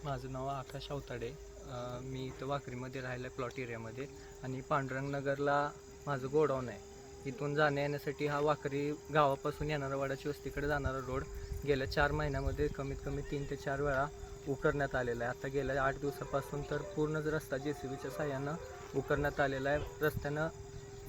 माझं नाव आकाश अवताडे. मी इथं वाखरीमध्ये राहिलं आहे प्लॉट एरियामध्ये आणि पांडुरंगनगरला माझं गोडाऊन आहे. इथून जाण्या येण्यासाठी हा वाखरी गावापासून येणारा वडाची वस्तीकडे जाणारा रोड गेल्या 4 महिन्यामध्ये कमीत कमी 3 ते 4 वेळा उकरण्यात आलेला आहे. आता गेल्या 8 दिवसापासून तर पूर्णच रस्ता JCBच्या साहाय्यानं उकरण्यात आलेला आहे. रस्त्यानं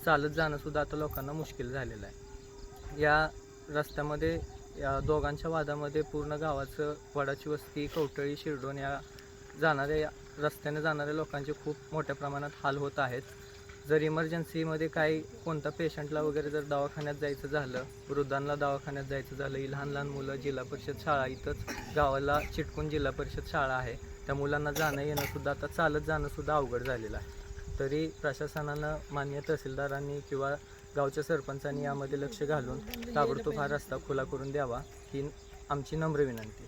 चालत जाणंसुद्धा आता लोकांना मुश्किल झालेलं आहे. या रस्त्यामध्ये या दोघांच्या वादामध्ये पूर्ण गावाचं वडाची वस्ती, कवटळी, शिरडोन या रस्त्याने जाणाऱ्या लोकांचे खूप मोठ्या प्रमाणात हाल होत आहेत. जर इमर्जन्सीमध्ये काही कोणता पेशंटला वगैरे जर दवाखान्यात जायचं झालं, वृद्धांना दवाखान्यात जायचं झालं, लहान लहान मुलं, जिल्हा परिषद शाळा इथंच गावाला चिटकून जिल्हा परिषद शाळा आहे, त्या मुलांना जाणं येणंसुद्धा आता चालत जाणंसुद्धा अवघड झालेलं आहे. तरी प्रशासनानं, माननीय तहसीलदारांनी किंवा गावच्या सरपंचांनी यामध्ये लक्ष घालून ताबडतोब हा रस्ता खुला करून द्यावा ही आमची नम्र विनंती.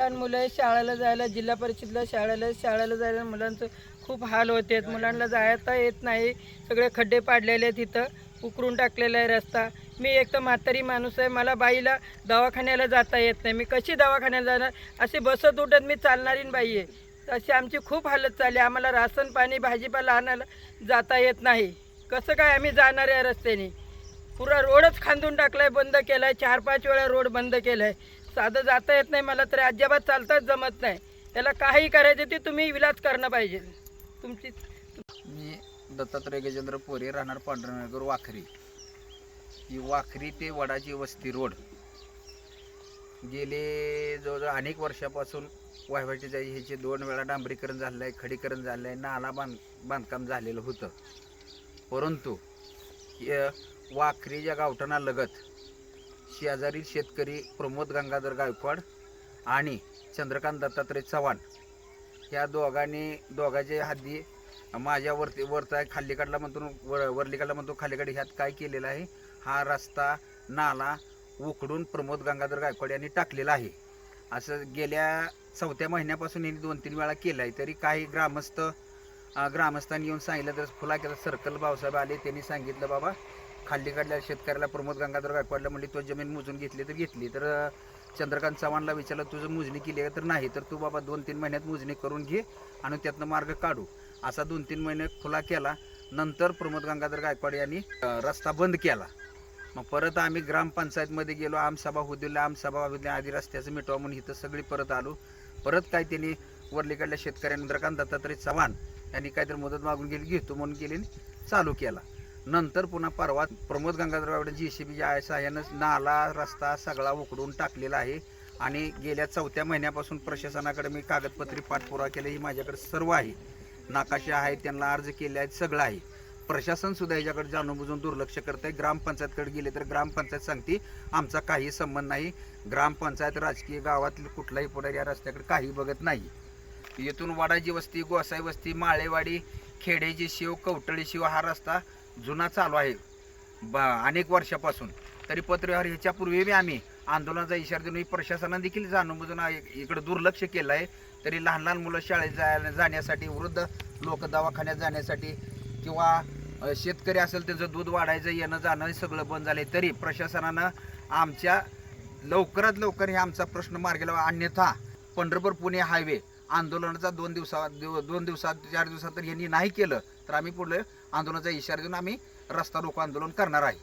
लहान मुलं शाळेला जायला, जिल्हा परिषदला शाळेला जायला मुलांचं खूप हाल होते. मुलांना जायता येत नाही. सगळे खड्डे पाडलेले आहेत, इथं उकरून टाकलेला आहे रस्ता. मी एक तर म्हातारी माणूस आहे, मला बाईला दवाखान्याला जाता येत नाही. मी कशी दवाखान्याला जाणार? असे बसत उठत मी चालणारी बाई आहे. अशी आमची खूप हालत चालली. आम्हाला राशन पाणी भाजीपाला आणायला जाता येत नाही. कसं काय आम्ही जाणार या रस्त्याने? पुरा रोडच खांदून टाकलाय, बंद केलाय. 4-5 वेळा रोड बंद केलाय. साधं जाता येत नाही मला, तर अजिबात चालताच जमत नाही. त्याला काही करायचं ते तुम्ही विलाज करणं पाहिजे तुमची. मी दत्तात्रय गजेंद्र पोरे, राहणार पांडुरंगनगर वाखरी. ही वाखरी ते वडाची वस्ती रोड गेले जवळजवळ अनेक वर्षापासून वाहवाटी जाई ह्याचे 2 वेळा डांबरीकरण झालं आहे, खडीकरण झालं आहे, नाला बांधकाम झालेलं होतं. परंतु वाखरीच्या गावठाणालगत शेजारी शेतकरी प्रमोद गंगाधर गायकवाड आणि चंद्रकांत दत्तात्रय चव्हाण ह्या दोघांच्या हद्दी माझ्या वरता आहे, खालीकडला म्हणतो वरलीकडला म्हणतो खालीकडे. ह्यात काय केलेलं आहे, हा रस्ता नाला उकडून प्रमोद गंगाधर गायकवाड यांनी टाकलेला आहे. असं गेल्या 4थ्या महिन्यापासून यांनी 2-3 वेळा केलं आहे. तरी काही ग्रामस्थांनी येऊन सांगितलं, तर फुलाकेला सर्कल भाऊसाहेब आले, त्यांनी सांगितलं बाबा खालीकडल्या शेतकऱ्याला प्रमोद गंगाधर गायकवाडला म्हणली तो जमीन मोजून घेतली तर घेतली. तर चंद्रकांत चव्हाणला विचारलं तुझं मोजणी केली आहे तर नाही, तर तू बाबा 2-3 महिन्यात मोजणी करून घे आणि त्यातनं मार्ग काढू. असा 2-3 महिने खुला केला. नंतर प्रमोद गंगाधर गायकवाड यांनी रस्ता बंद केला. मग परत आम्ही ग्रामपंचायतमध्ये गेलो, आमसभा होती, आधी रस्त्याचं मिटवा म्हणून इथं सगळी परत आलो. परत काय त्यांनी वरलीकडल्या शेतकऱ्यांनी चंद्रकांत दत्तात्रय चव्हाण यांनी काहीतरी मदत मागून गेली, घेतो म्हणून गेली, चालू केला. नंतर पुन्हा परवा प्रमोद गंगाधर गायकवाड JCBच्या साहाय्यानं नाला रस्ता सगळा उकडून टाकलेला आहे. आणि गेल्या 4थ्या महिन्यापासून प्रशासनाकडे मी कागदपत्री पाठपुरावा केला. ही माझ्याकडे सर्व आहे, नकाशा आहे, त्यांना अर्ज केले आहेत, सगळं आहे. प्रशासन सुद्धा याच्याकडे जाणून बुजून दुर्लक्ष करत आहे. ग्रामपंचायतकडे गेले तर ग्रामपंचायत सांगते आमचा काही संबंध नाही. ग्रामपंचायत राजकीय गावातील कुठलाही पुढारी या रस्त्याकडे काही बघत नाही. येथून वडाची वस्ती, गोसाई वस्ती, माळेवाडी, खेडेची शिव, कवटळी शिव हा रस्ता जुना चालू आहे अनेक वर्षापासून. तरी पत्रव्यवहार ह्याच्यापूर्वी आम्ही आंदोलनाचा इशारा देऊन प्रशासनाने देखील जाणून बुजून इकडे दुर्लक्ष केलं आहे. तरी लहान लहान मुलं शाळेत जाण्यासाठी, वृद्ध लोक दवाखान्यात जाण्यासाठी किंवा शेतकरी असेल त्यांचं दूध वाढायचं येणं जाणं हे सगळं बंद झालं आहे. तरी प्रशासनानं आमच्या लवकरात लवकर हे आमचा प्रश्न मार्गी लावा, अन्यथा पंढरपूर पुणे हायवे आंदोलनाचा 2 दिवसात 4 दिवसात तर यांनी नाही केलं तर आम्ही पुढे आंदोलनाचा इशारा देऊन आम्ही रस्ता रोको आंदोलन करणार आहे.